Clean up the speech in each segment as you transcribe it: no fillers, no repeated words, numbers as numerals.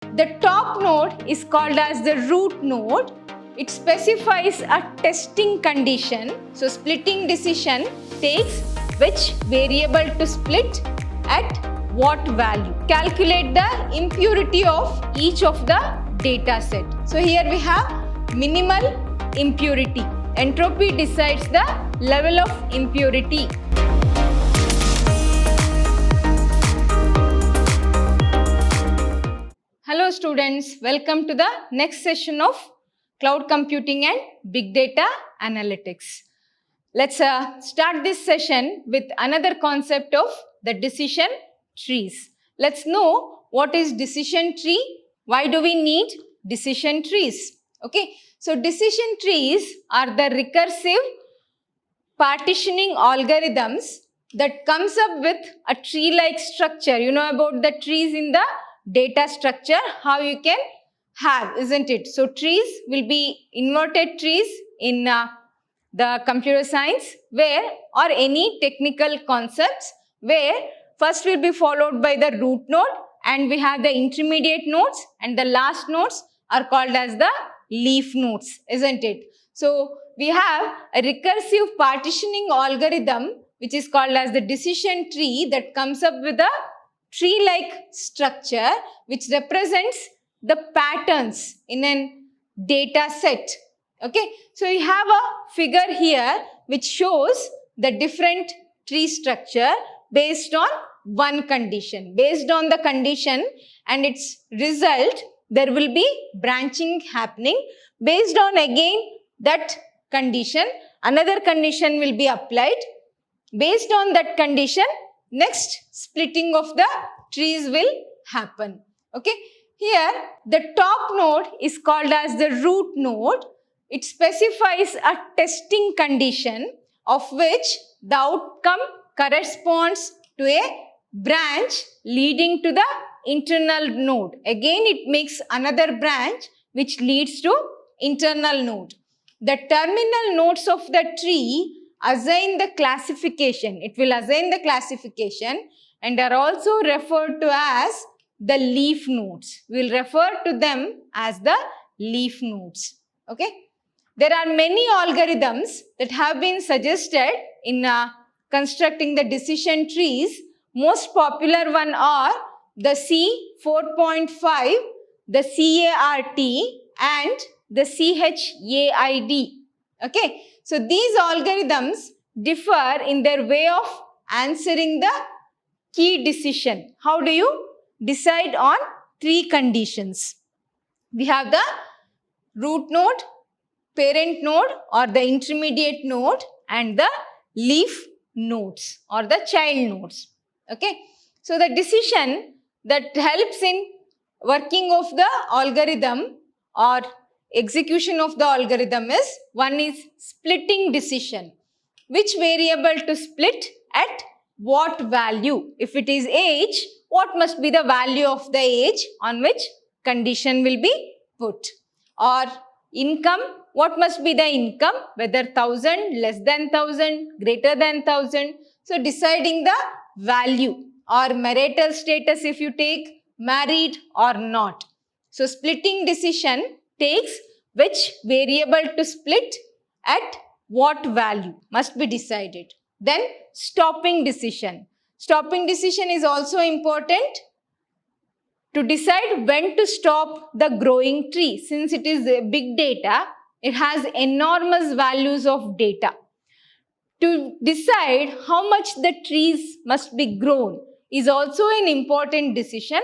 The top node is called as the root node. It specifies a testing condition. So splitting decision takes which variable to split at what value. Calculate the impurity of each of the data set. So here we have minimal impurity. Entropy decides the level of impurity. Hello students, welcome to the next session of Cloud Computing and Big Data Analytics. Let's start this session with another concept of the decision trees. Let's know what is decision tree, why do we need decision trees. Okay, so decision trees are the recursive partitioning algorithms that comes up with a tree-like structure. You know about the trees in the data structure, how you can have, isn't it? So trees will be inverted trees in the computer science where, or any technical concepts where first will be followed by the root node and we have the intermediate nodes and the last nodes are called as the leaf nodes, isn't it? So we have a recursive partitioning algorithm which is called as the decision tree that comes up with a tree-like structure which represents the patterns in a data set. Okay, so you have a figure here which shows the different tree structure based on one condition. Based on the condition and its result, there will be branching happening. Based on again that condition, another condition will be applied. Based on that condition, next splitting of the trees will happen. Okay, here the top node is called as the root node. It specifies a testing condition of which the outcome corresponds to a branch leading to the internal node. Again, it makes another branch which leads to internal node. The terminal nodes of the tree assign the classification. It will assign the classification and are also referred to as the leaf nodes. We will refer to them as the leaf nodes. Okay. There are many algorithms that have been suggested in constructing the decision trees. Most popular one are the C 4.5, the CART and the CHAID. Okay. So these algorithms differ in their way of answering the key decision. How do you decide on three conditions? We have the root node, parent node or the intermediate node and the leaf nodes or the child nodes. Okay. So the decision that helps in working of the algorithm or execution of the algorithm is, one is splitting decision. Which variable to split at what value? If it is age, what must be the value of the age on which condition will be put? Or income, what must be the income? Whether 1000, less than 1000, greater than 1000. So deciding the value. Or marital status if you take married or not. So splitting decision takes which variable to split at what value must be decided. Then stopping decision. Stopping decision is also important to decide when to stop the growing tree. Since it is big data, it has enormous values of data. To decide how much the trees must be grown is also an important decision,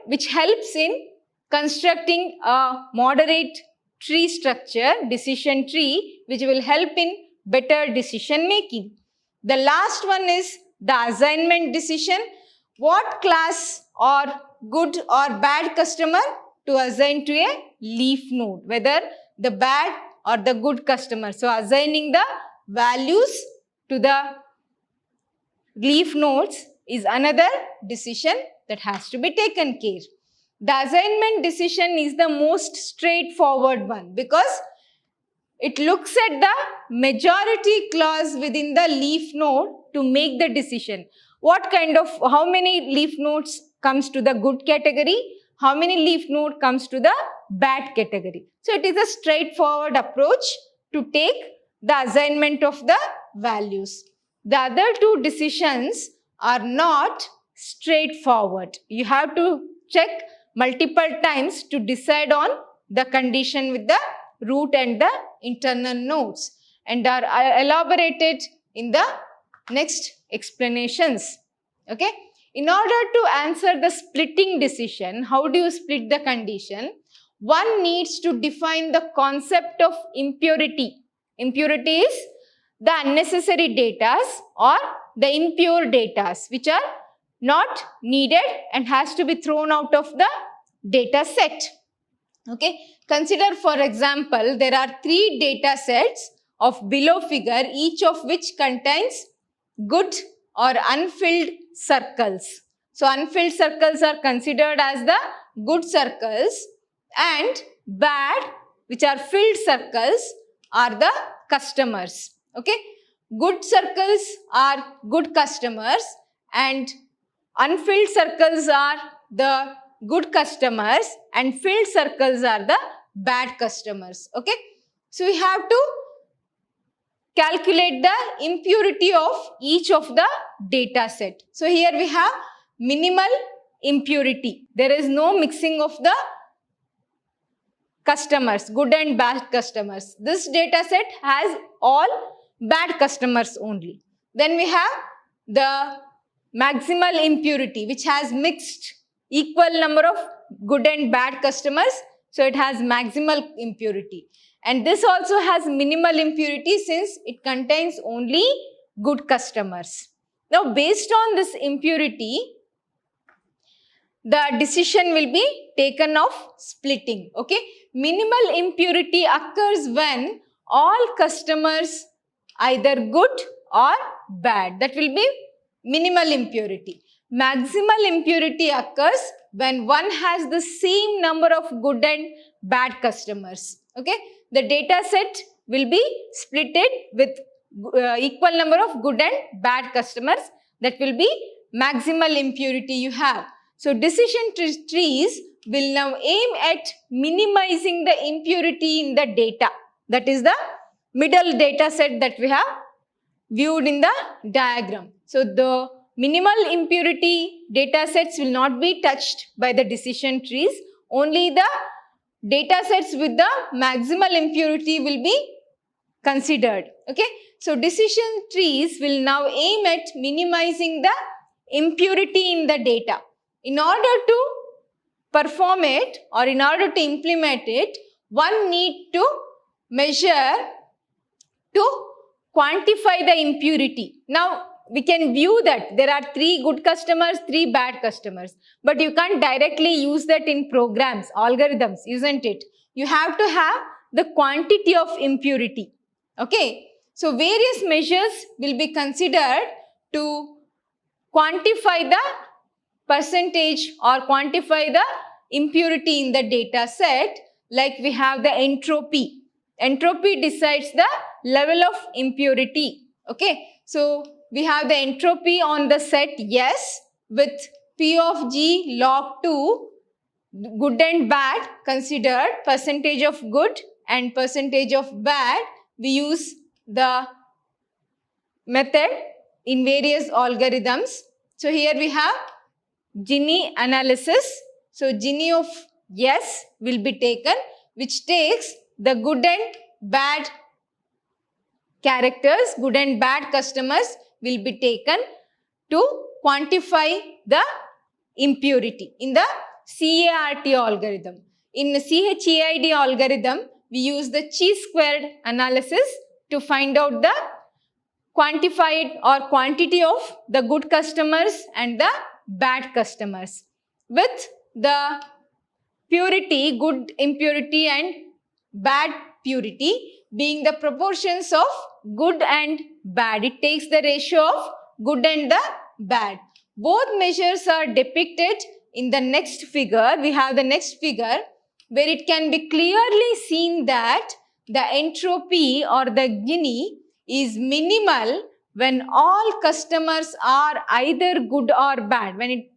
which helps in constructing a moderate tree structure, decision tree, which will help in better decision making. The last one is the assignment decision. What class or good or bad customer to assign to a leaf node, whether the bad or the good customer. So assigning the values to the leaf nodes is another decision that has to be taken care. The assignment decision is the most straightforward one because it looks at the majority clause within the leaf node to make the decision. How many leaf nodes comes to the good category? how many leaf node comes to the bad category. So it is a straightforward approach to take the assignment of the values. The other two decisions are not straightforward. You have to check multiple times to decide on the condition with the root and the internal nodes, and are elaborated in the next explanations. Okay. In order to answer the splitting decision, how do you split the condition? One needs to define the concept of impurity. Impurity is the unnecessary data or the impure data which are not needed and has to be thrown out of the data set. Okay. Consider, for example, there are 3 data sets of below figure, each of which contains good or unfilled circles. So unfilled circles are considered as the good circles, and bad, which are filled circles, are the customers. Okay. Good circles are good customers and unfilled circles are the good customers and filled circles are the bad customers. Okay. So we have to calculate the impurity of each of the data set. So here we have minimal impurity. There is no mixing of the customers, good and bad customers. This data set has all bad customers only. Then we have the maximal impurity, which has mixed equal number of good and bad customers. So it has maximal impurity. And this also has minimal impurity since it contains only good customers. Now, based on this impurity, the decision will be taken of splitting. Okay. Minimal impurity occurs when all customers either good or bad. That will be minimal impurity. Maximal impurity occurs when one has the same number of good and bad customers. Okay. The data set will be splitted with equal number of good and bad customers. That will be maximal impurity you have. So decision trees will now aim at minimizing the impurity in the data. That is the middle data set that we have viewed in the diagram. So the minimal impurity data sets will not be touched by the decision trees. Only the data sets with the maximal impurity will be considered. Okay. So decision trees will now aim at minimizing the impurity in the data. In order to perform it or in order to implement it, one need to measure to quantify the impurity. Now, we can view that there are 3 good customers, 3 bad customers, but you can't directly use that in programs, algorithms, isn't it? You have to have the quantity of impurity. Okay. So various measures will be considered to quantify the percentage or quantify the impurity in the data set. Like we have the entropy. Entropy decides the level of impurity. Okay. So we have the entropy on the set S with P of G log 2, good and bad considered, percentage of good and percentage of bad. We use the method in various algorithms. So here we have Gini analysis. So Gini of S will be taken, which takes the good and bad characters, good and bad customers will be taken to quantify the impurity in the CART algorithm. In the CHAID algorithm, we use the chi-squared analysis to find out the quantified or quantity of the good customers and the bad customers. With the purity, good impurity and bad purity being the proportions of good and bad. It takes the ratio of good and the bad. Both measures are depicted in the next figure. We have the next figure where it can be clearly seen that the entropy or the Gini is minimal when all customers are either good or bad, when it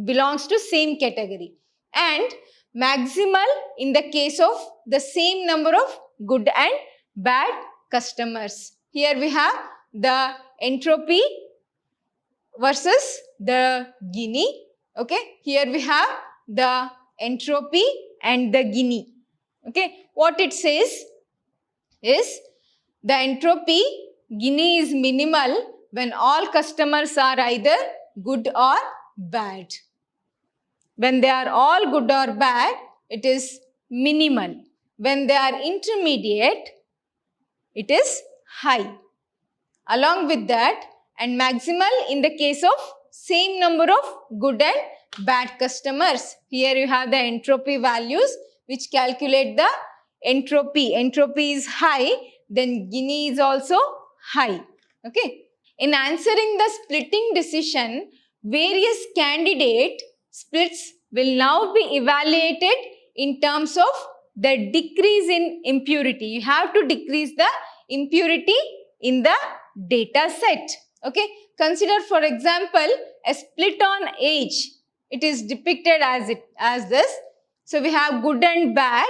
belongs to same category. and maximal in the case of the same number of good and bad customers. Here we have the entropy versus the Gini. Okay, here we have the entropy and the Gini. Okay, what it says is the entropy Gini is minimal when all customers are either good or bad. When they are all good or bad, it is minimal. When they are intermediate, it is high. Along with that, and maximal in the case of same number of good and bad customers. Here you have the entropy values which calculate the entropy. Entropy is high, then Gini is also high. Okay. In answering the splitting decision, various candidate splits will now be evaluated in terms of the decrease in impurity. You have to decrease the impurity in the data set. Okay. Consider, for example, a split on age. It is depicted as this. So we have good and bad.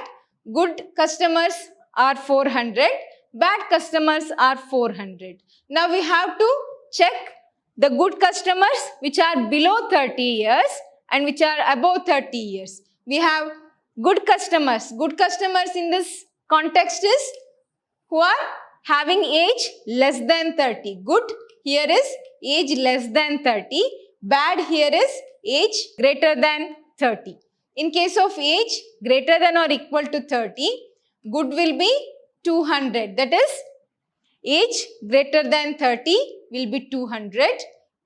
Good customers are 400. Bad customers are 400. Now we have to check the good customers which are below 30 years and which are above 30 years. We have good customers. Good customers in this context is who are having age less than 30. Good here is age less than 30. Bad here is age greater than 30. In case of age greater than or equal to 30, good will be 200. That is, age greater than 30 will be 200.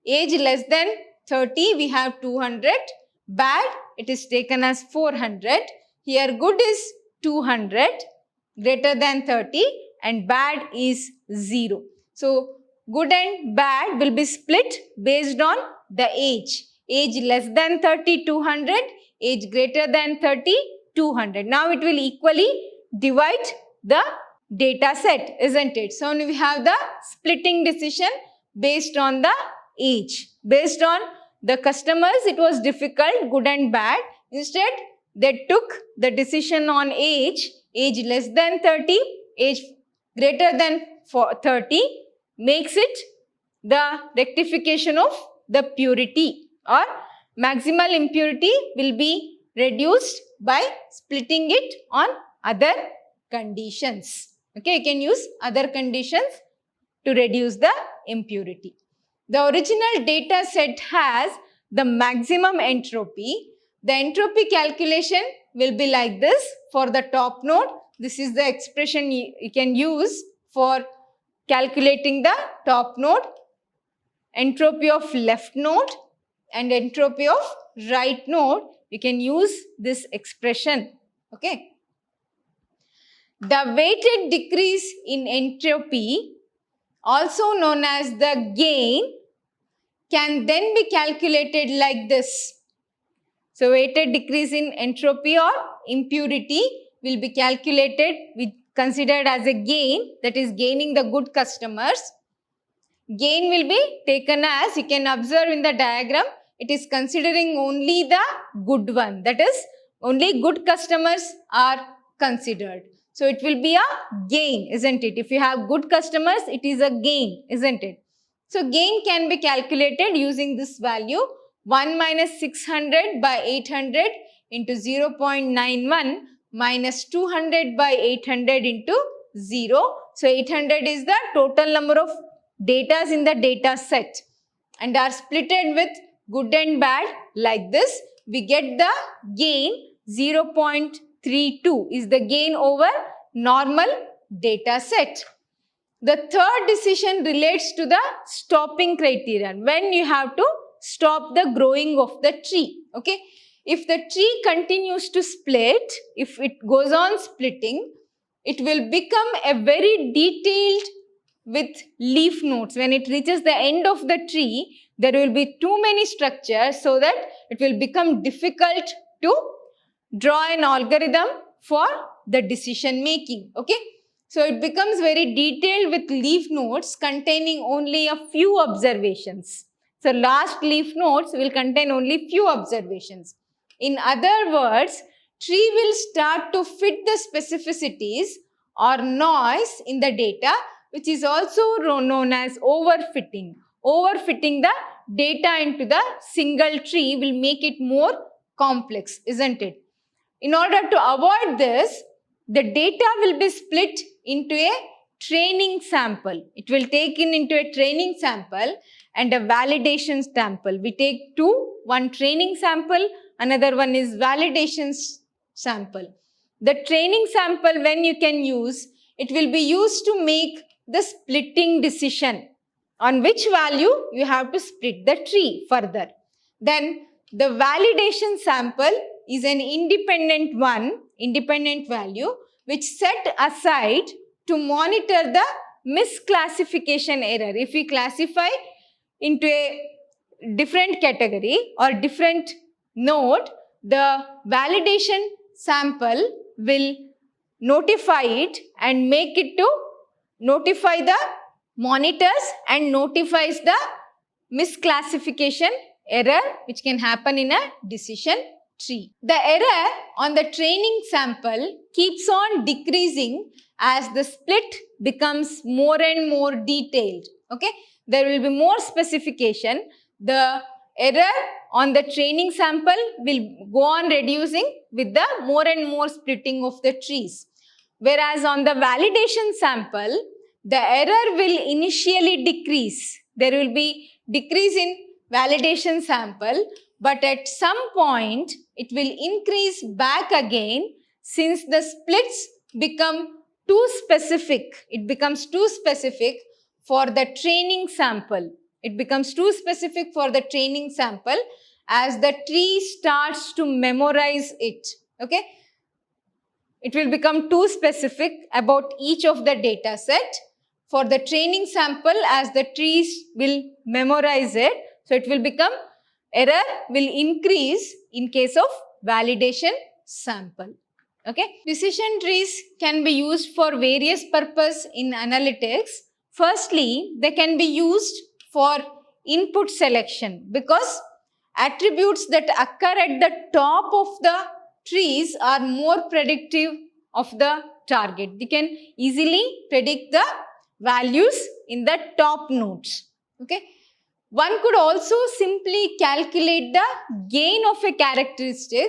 Age less than 30, we have 200. Bad, it is taken as 400. Here good is 200, greater than 30, and bad is 0. So, good and bad will be split based on the age. Age less than 30, 200. Age greater than 30, 200. Now, it will equally divide the data set, isn't it? So, we have the splitting decision based on the age. Based on the customers, it was difficult, good and bad. Instead, they took the decision on age less than 30, age greater than 30, makes it the rectification of the purity, or maximal impurity will be reduced by splitting it on other conditions. Okay, you can use other conditions to reduce the impurity. The original data set has the maximum entropy. The entropy calculation will be like this. For the top node, this is the expression you can use for calculating the top node. Entropy of left node and entropy of right node, you can use this expression. Okay. The weighted decrease in entropy, also known as the gain, can then be calculated like this. So, weighted decrease in entropy or impurity will be calculated with considered as a gain, that is gaining the good customers. Gain will be taken as, you can observe in the diagram, it is considering only the good one. That is, only good customers are considered. So, it will be a gain, isn't it? If you have good customers, it is a gain, isn't it? So, gain can be calculated using this value 1 minus 600 by 800 into 0.91 minus 200 by 800 into 0. So, 800 is the total number of datas in the data set and are splitted with good and bad like this. We get the gain 0.32 is the gain over normal data set. The third decision relates to the stopping criterion, when you have to stop the growing of the tree. Okay. If the tree continues to split, if it goes on splitting, it will become a very detailed with leaf nodes. When it reaches the end of the tree, there will be too many structures, so that it will become difficult to draw an algorithm for the decision making. Okay. So, it becomes very detailed with leaf nodes containing only a few observations. So, last leaf nodes will contain only few observations. In other words, tree will start to fit the specificities or noise in the data, which is also known as overfitting. Overfitting the data into the single tree will make it more complex, isn't it? In order to avoid this, the data will be split into a training sample. It will take into a training sample and a validation sample. We take two, one training sample, another one is validation sample. The training sample, when you can use, it will be used to make the splitting decision on which value you have to split the tree further. Then the validation sample is an independent value which set aside to monitor the misclassification error. If we classify into a different category or different node, the validation sample will notify it and make it to notify the monitors and notifies the misclassification error which can happen in a decision tree. The error on the training sample keeps on decreasing as the split becomes more and more detailed. Okay, there will be more specification. The error on the training sample will go on reducing with the more and more splitting of the trees. Whereas on the validation sample, the error will initially decrease. There will be decrease in validation sample, but at some point it will increase back again since the splits become too specific. It becomes too specific for the training sample. It becomes too specific for the training sample as the tree starts to memorize it. Okay? It will become too specific about each of the data set. For the training sample, as the trees will memorize it, so it will become, error will increase in case of validation sample. Okay. Decision trees can be used for various purposes in analytics. Firstly, they can be used for input selection because attributes that occur at the top of the trees are more predictive of the target. They can easily predict the values in the top nodes. Okay. One could also simply calculate the gain of a characteristic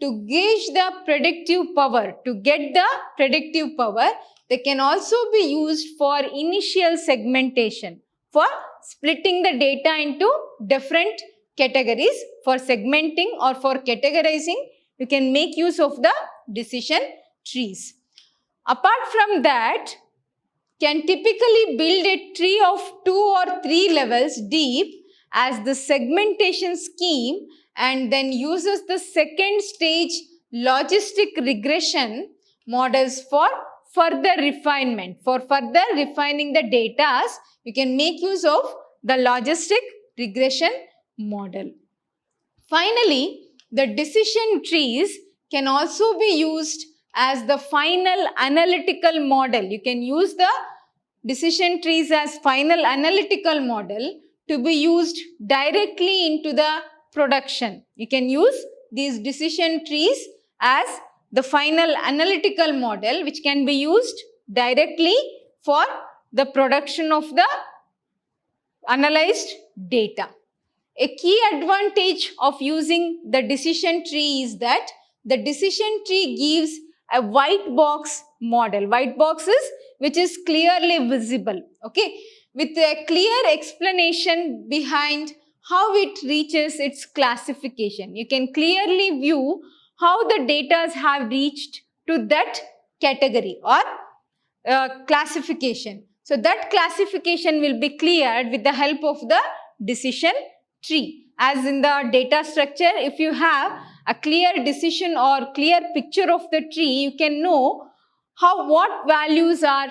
to gauge the predictive power. To get the predictive power, they can also be used for initial segmentation, for splitting the data into different categories. For segmenting or for categorizing, you can make use of the decision trees. Apart from that, can typically build a tree of 2 or 3 levels deep as the segmentation scheme and then uses the second stage logistic regression models for further refinement. For further refining the data, you can make use of the logistic regression model. Finally, the decision trees can also be used as the final analytical model. You can use the decision trees as final analytical model to be used directly into the production. You can use these decision trees as the final analytical model which can be used directly for the production of the analyzed data. A key advantage of using the decision tree is that the decision tree gives a white box model. White boxes which is clearly visible. Okay, with a clear explanation behind how it reaches its classification. You can clearly view how the data have reached to that category or classification. So that classification will be cleared with the help of the decision tree. As in the data structure, if you have a clear decision or clear picture of the tree, you can know what values are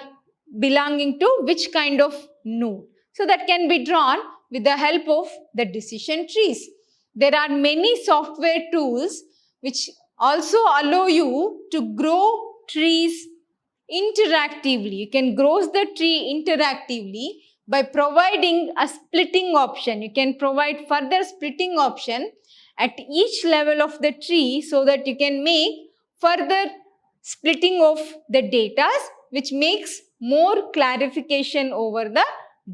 belonging to which kind of node. So that can be drawn with the help of the decision trees. There are many software tools which also allow you to grow trees interactively. You can grow the tree interactively by providing a splitting option. You can provide further splitting option at each level of the tree so that you can make further splitting of the data, which makes more clarification over the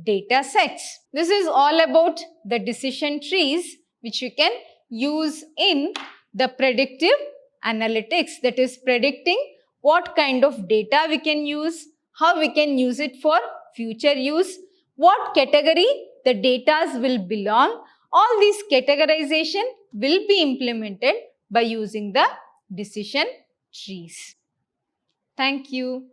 data sets. This is all about the decision trees which you can use in the predictive analytics, that is predicting what kind of data we can use, how we can use it for future use, what category the data will belong. All these categorization will be implemented by using the decision trees. Thank you.